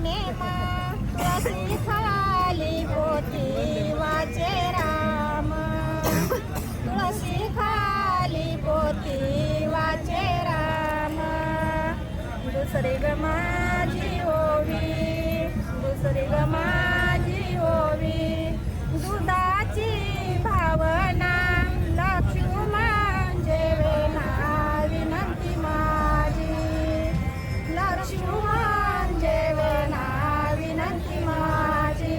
name तुळसी खाली पोथी वाचे राम तुळसी खाली पोथी वाचे राम दुसरी ग माझी ओवी दुसरी ग माझी ओवी दुधाची भावना लक्ष्मण जेवेना विनंती माझी लक्ष्मण जेवेना विनंती माझी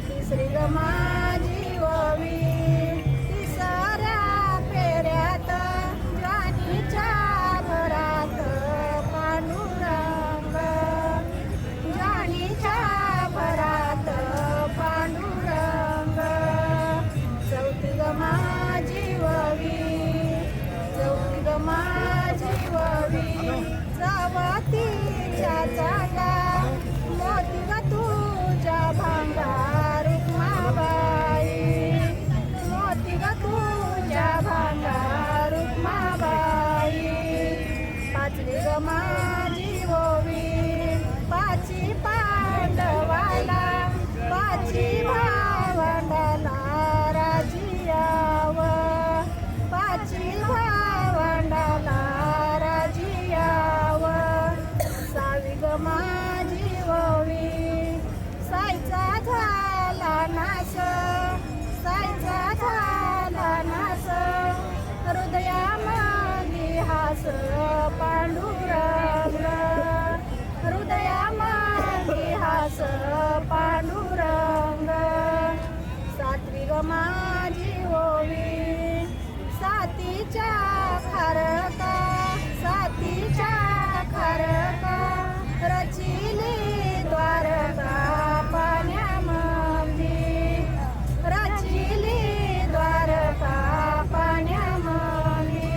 तिसरी ग माझी ओवी तिसऱ्या फेऱ्यात ज्वानीच्या भरात पांडुरंग ज्वानीच्या भरात पांडुरंग चौथी ग माझी ओवी चौथी ग माझी ओवी चवतीच्या चांगा मोती ग तुझ्या भांगा रुक्माबाई मोती ग तुझ्या भांगा रुक्माबाई पाचवी ग माझी ओवी पाची पांडवाला पाची भावंडाला राजियाव पाची भावंडाला राजियाव सावी ग माझी ओवी सायचा झाला नाश सायचा झाला नाश हृदयामध्ये हास पांडुरंग हृदयामध्ये हास पांडुरंग सातवी ग माझी ओवी सातीच्या खारका सातीच्या खारका रचिली द्वारका पाण्यामध्ये रचिली द्वारका पाण्यामध्ये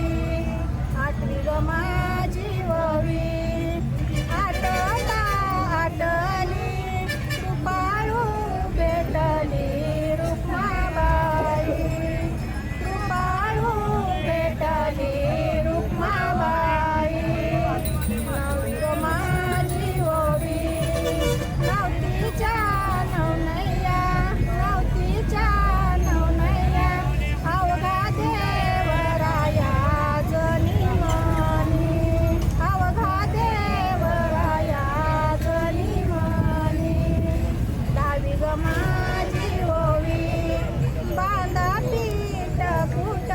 आठवी ग माझी ओवी आटला आटली कृपाळू भेटली रुक्माबाई कृपाळू भेटली रुक्माबाई नववी ग माझी ओवी नवतीच्या नवनैया नवतीच्या नवनैया अवघा देवराया जनी मनी अवघा देवराया जनी मनी दहावी ग माझी ओवी बांधा पीठ कुट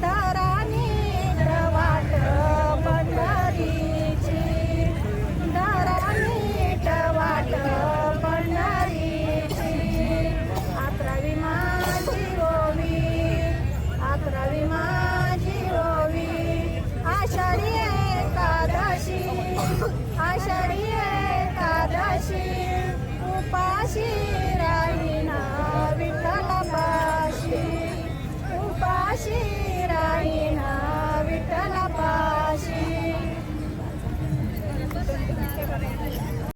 धरानी वाट पंढरीची धरानी वाट पंढरीची अकरावी माझी ओवी अकरावी माझी ओवी आषाढी एकादशी आषाढी एकादशी उपाशी राहिना विठ्ठलापाशी उपाशी